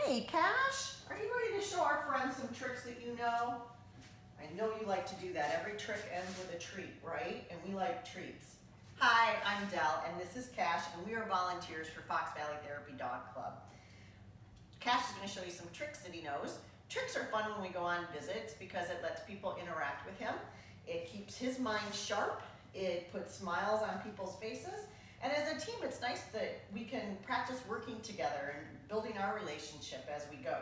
Hey, Cash, are you ready to show our friends some tricks that you know? I know you like to do that. Every trick ends with a treat, right? And we like treats. Hi, I'm Dell, and this is Cash, and we are volunteers for Fox Valley Therapy Dog Club. Cash is going to show you some tricks that he knows. Tricks are fun when we go on visits because it lets people interact with him. It keeps his mind sharp. It puts smiles on people's faces. And as a team, it's nice that we can practice working together and building our relationship as we go.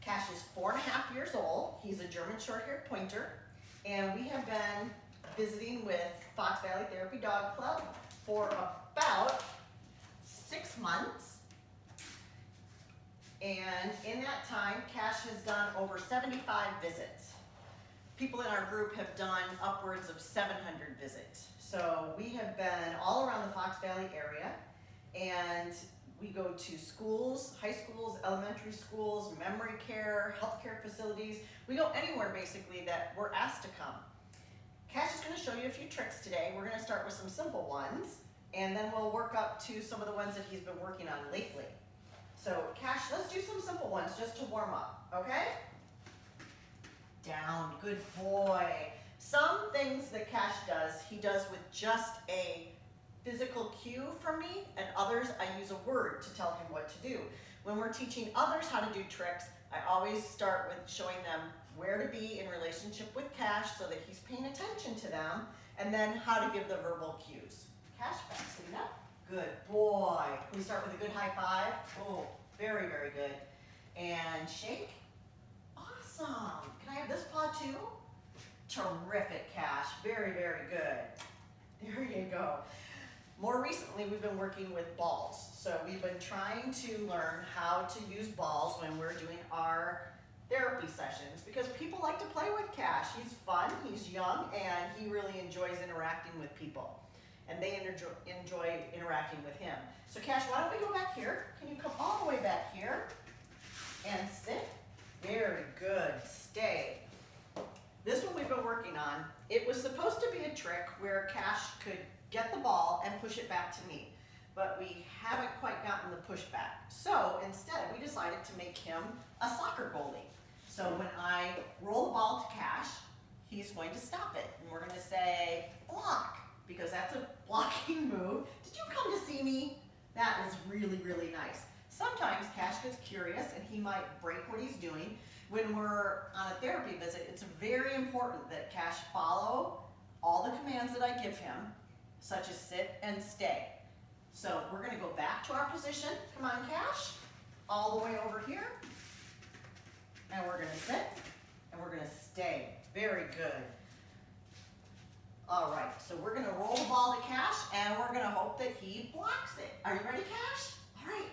Cash is 4.5 years old. He's a German short-haired pointer. And we have been visiting with Fox Valley Therapy Dog Club for about 6 months. And in that time, Cash has done over 75 visits. People in our group have done upwards of 700 visits. So we have been all around the Fox Valley area, and we go to schools, high schools, elementary schools, memory care, healthcare facilities. We go anywhere basically that we're asked to come. Cash is going to show you a few tricks today. We're going to start with some simple ones, and then we'll work up to some of the ones that he's been working on lately. So Cash, let's do some simple ones just to warm up, okay? Down, good boy. Some things that Cash does, he does with just a physical cue from me, and others I use a word to tell him what to do. When we're teaching others how to do tricks, I always start with showing them where to be in relationship with Cash so that he's paying attention to them, and then how to give the verbal cues. Cash, back, sitting up. Good boy. Can we start with a good high five? Oh, very, very good. And shake. Awesome. Can I have this paw too? Terrific, Cash. Very, very good. There you go. More recently, we've been working with balls. So we've been trying to learn how to use balls when we're doing our therapy sessions because people like to play with Cash. He's fun, he's young, and he really enjoys interacting with people. And they enjoy interacting with him. So Cash, why don't we go back here? Can you come all the way back here and sit? Very good. Stay. This one we've been working on. It was supposed to be a trick where Cash could get the ball and push it back to me, but we haven't quite gotten the push back. So instead, we decided to make him a soccer goalie. So when I roll the ball to Cash, he's going to stop it. And we're going to say, block, because that's a blocking move. Did you come to see me? That is really, really nice. Sometimes Cash gets curious and he might break what he's doing. When we're on a therapy visit, it's very important that Cash follow all the commands that I give him, such as sit and stay. So we're going to go back to our position. Come on, Cash. All the way over here. And we're going to sit and we're going to stay. Very good. All right, so we're going to roll the ball to Cash and we're going to hope that he blocks it. Are you ready, Cash? All right.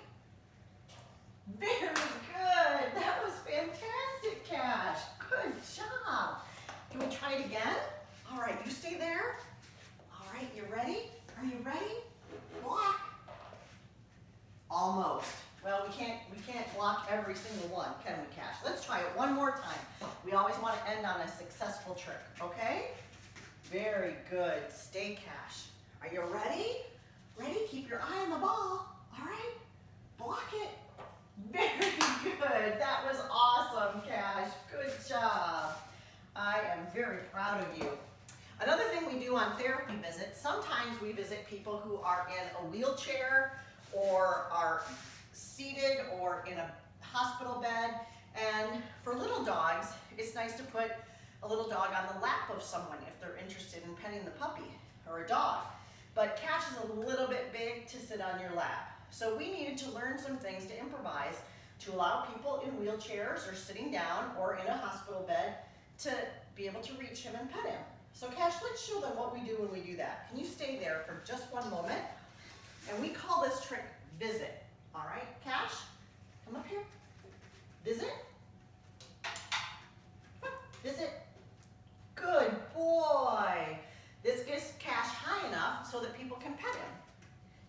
Very good. That was fantastic, Cash. Good job. Can we try it again? All right, you stay there. All right, you ready? Are you ready? Block. Almost. Well, we can't block every single one, can we, Cash? Let's try it one more time. We always want to end on a successful trick, okay? Very good. Stay, Cash. Are you ready? Ready? Keep your eye on the ball. All right. Block it. Very good. That was awesome, Cash. Good job. I am very proud of you. Another thing we do on therapy visits, sometimes we visit people who are in a wheelchair or are seated or in a hospital bed. And for little dogs, it's nice to put a little dog on the lap of someone if they're interested in petting the puppy or a dog. But Cash is a little bit big to sit on your lap. So we needed to learn some things to improvise to allow people in wheelchairs or sitting down or in a hospital bed to be able to reach him and pet him. So Cash, let's show them what we do when we do that. Can you stay there for just one moment? And we call this trick visit. All right, Cash, come up here. Visit. Visit. Good boy. This gets Cash high enough so that people can pet him.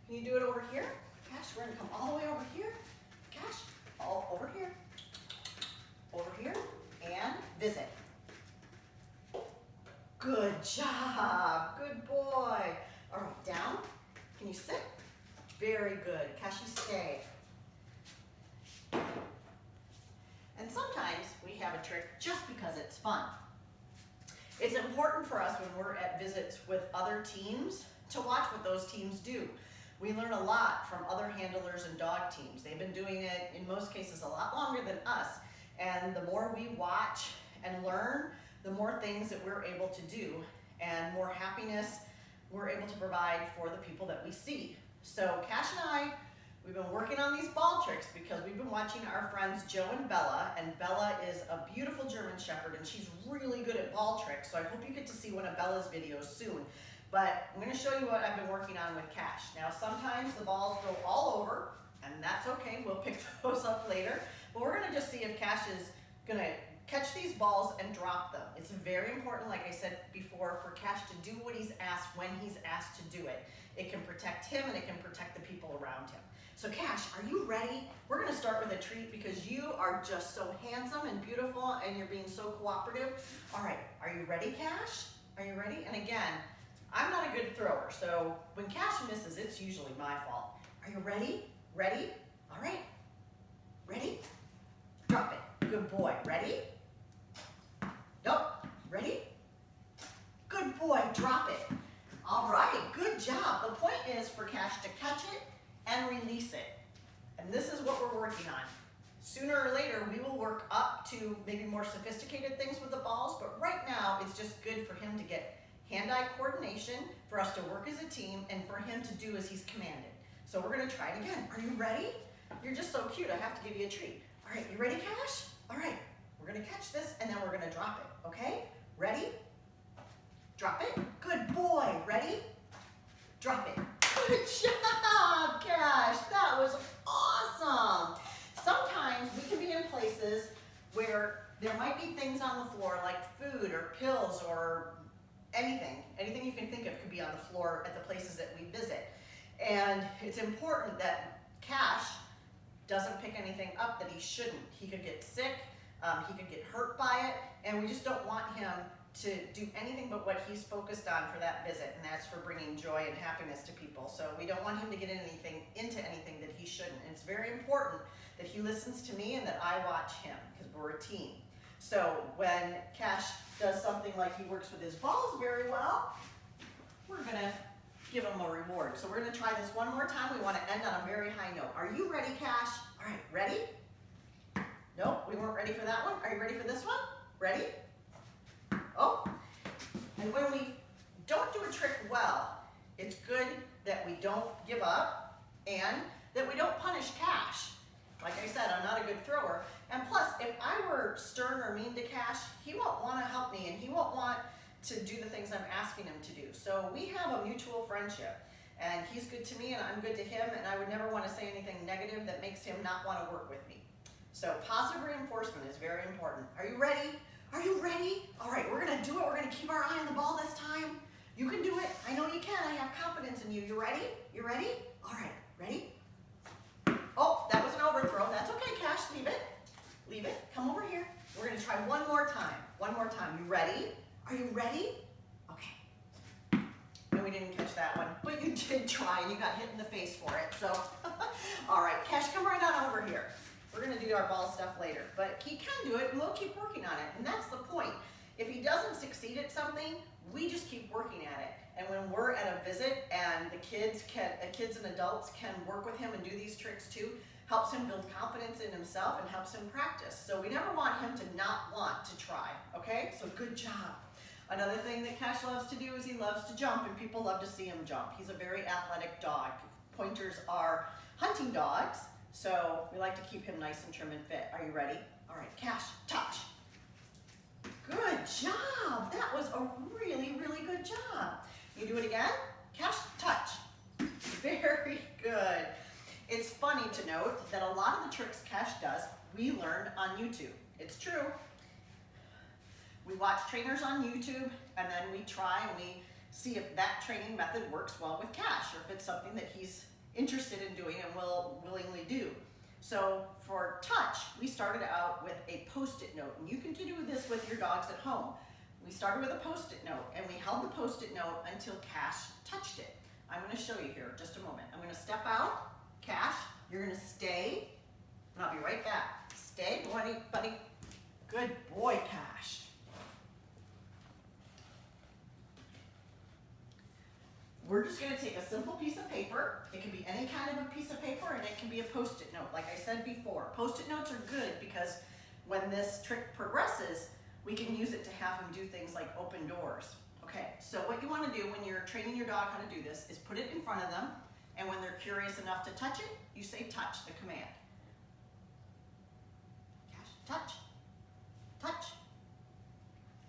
Can you do it over here? Cash, we're going to come all the way over here. Cash, all over here. Over here. And visit. Good job. Good boy. All right, down. Can you sit? Very good. Cash, you stay. of trick just because it's fun. It's important for us when we're at visits with other teams to watch what those teams do. We learn a lot from other handlers and dog teams. They've been doing it, in most cases, a lot longer than us. And the more we watch and learn, the more things that we're able to do and more happiness we're able to provide for the people that we see. So Cash and I, we've been working on these ball tricks because we've been watching our friends Joe and Bella is a beautiful German Shepherd, and she's really good at ball tricks, so I hope you get to see one of Bella's videos soon. But I'm going to show you what I've been working on with Cash. Now sometimes the balls go all over, and that's okay, we'll pick those up later, but we're going to just see if Cash is going to catch these balls and drop them. It's very important, like I said before, for Cash to do what he's asked when he's asked to do it. It can protect him and it can protect the people around him. So Cash, are you ready? We're gonna start with a treat because you are just so handsome and beautiful and you're being so cooperative. All right, are you ready, Cash? Are you ready? And again, I'm not a good thrower, so when Cash misses, it's usually my fault. Are you ready? Ready? All right. Ready? Drop it. Good boy. Ready? Nope. Ready? Good boy. Drop it. All right. Good job. The point is for Cash to catch it and release it. And this is what we're working on. Sooner or later, we will work up to maybe more sophisticated things with the balls, but right now, it's just good for him to get hand-eye coordination, for us to work as a team, and for him to do as he's commanded. So we're gonna try it again. Are you ready? You're just so cute, I have to give you a treat. All right, you ready, Cash? All right, we're gonna catch this and then we're gonna drop it, okay? Ready? Drop it. Good boy. Ready? Drop it. Good job, Cash. That was awesome. Sometimes we can be in places where there might be things on the floor like food or pills or anything you can think of could be on the floor at the places that we visit. And it's important that Cash doesn't pick anything up that he shouldn't. He could get sick, he could get hurt by it, and we just don't want him to do anything but what he's focused on for that visit, and that's for bringing joy and happiness to people. So we don't want him to get into anything that he shouldn't. And it's very important that he listens to me and that I watch him, because we're a team. So when Cash does something like he works with his balls very well, we're gonna give him a reward. So we're gonna try this one more time. We wanna end on a very high note. Are you ready, Cash? All right, ready? Nope, we weren't ready for that one. Are you ready for this one? Ready? Oh, and when we don't do a trick well, it's good that we don't give up and that we don't punish Cash. Like I said, I'm not a good thrower. And plus, if I were stern or mean to Cash, he won't want to help me and he won't want to do the things I'm asking him to do. So we have a mutual friendship, and he's good to me and I'm good to him, and I would never want to say anything negative that makes him not want to work with me. So positive reinforcement is very important. Are you ready? Are you ready? All right, we're gonna do it. We're gonna keep our eye on the ball this time. You can do it. I know you can. I have confidence in you. You ready? You ready? All right, ready? Oh, that was an overthrow. That's okay, Cash. Leave it. Leave it. Come over here. We're gonna try one more time. One more time. You ready? Are you ready? Okay. No, we didn't catch that one, but you did try and you got hit in the face for it. So, all right, Cash, come right on over here. We're gonna do our ball stuff later, but he can do it and we'll keep working on it. And that's the point. If he doesn't succeed at something, we just keep working at it. And when we're at a visit and the kids and adults can work with him and do these tricks too, helps him build confidence in himself and helps him practice. So we never want him to not want to try, okay? So good job. Another thing that Cash loves to do is he loves to jump, and people love to see him jump. He's a very athletic dog. Pointers are hunting dogs, so we like to keep him nice and trim and fit. Are you ready? All right, Cash, touch. Good job. That was a really, really good job. You do it again? Cash, touch. Very good. It's funny to note that a lot of the tricks Cash does, we learned on YouTube. It's true. We watch trainers on YouTube, and then we try and we see if that training method works well with Cash, or if it's something that he's interested in doing and will willingly do. So for touch, we started out with a Post-it note, and you can do this with your dogs at home. We started with a Post-it note, and we held the Post-it note until Cash touched it. I'm going to show you here, just a moment. I'm going to step out. Cash, you're going to stay, and I'll be right back. Stay, buddy. Good boy, Cash. We're just going to take a simple piece of paper. It can be any kind of a piece of paper, and it can be a Post-it note. Like I said before, Post-it notes are good because when this trick progresses, we can use it to have them do things like open doors. Okay, so what you want to do when you're training your dog how to do this is put it in front of them, and when they're curious enough to touch it, you say touch, the command. Cash, touch, touch.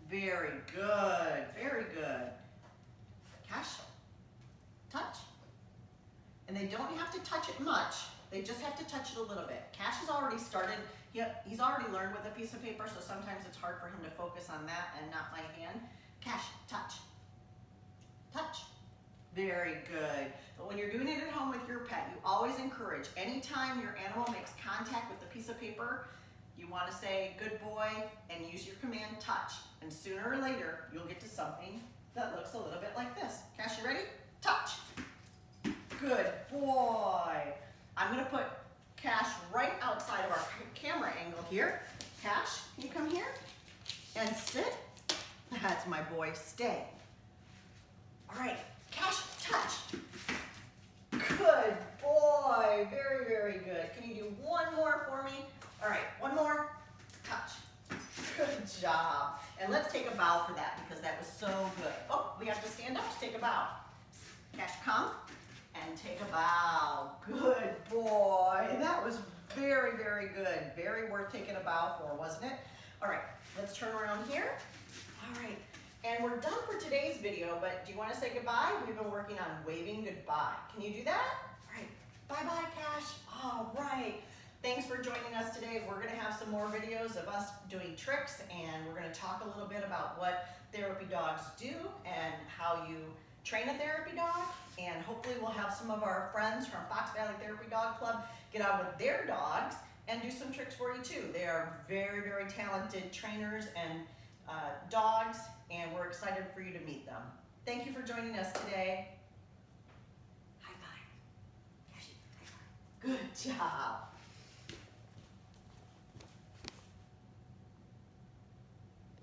Very good, very good. Cash, touch. And they don't have to touch it much, they just have to touch it a little bit. Cash has already started, he's already learned with a piece of paper, so sometimes it's hard for him to focus on that and not my hand. Cash, touch, touch. Very good. But when you're doing it at home with your pet, you always encourage, anytime your animal makes contact with the piece of paper, you want to say, good boy, and use your command, touch. And sooner or later, you'll get to something that looks a little bit like this. Cash, you ready? Touch. Good boy. I'm going to put Cash right outside of our camera angle here. Cash, can you come here and sit? That's my boy, stay. All right, Cash, touch. Good boy, very, very good. Can you do one more for me? All right, one more, touch. Good job. And let's take a bow for that because that was so good. Oh, we have to stand up to take a bow. Cash, come and take a bow. Good boy. That was very, very good. Very worth taking a bow for, wasn't it? All right, let's turn around here. All right, and we're done for today's video, but do you want to say goodbye? We've been working on waving goodbye. Can you do that? All right, bye-bye, Cash. All right. Thanks for joining us today. We're going to have some more videos of us doing tricks, and we're going to talk a little bit about what therapy dogs do and how you train a therapy dog. And hopefully we'll have some of our friends from Fox Valley Therapy Dog Club get out with their dogs and do some tricks for you too. They are very, very talented trainers and dogs, and we're excited for you to meet them. Thank you for joining us today. High five. Good job.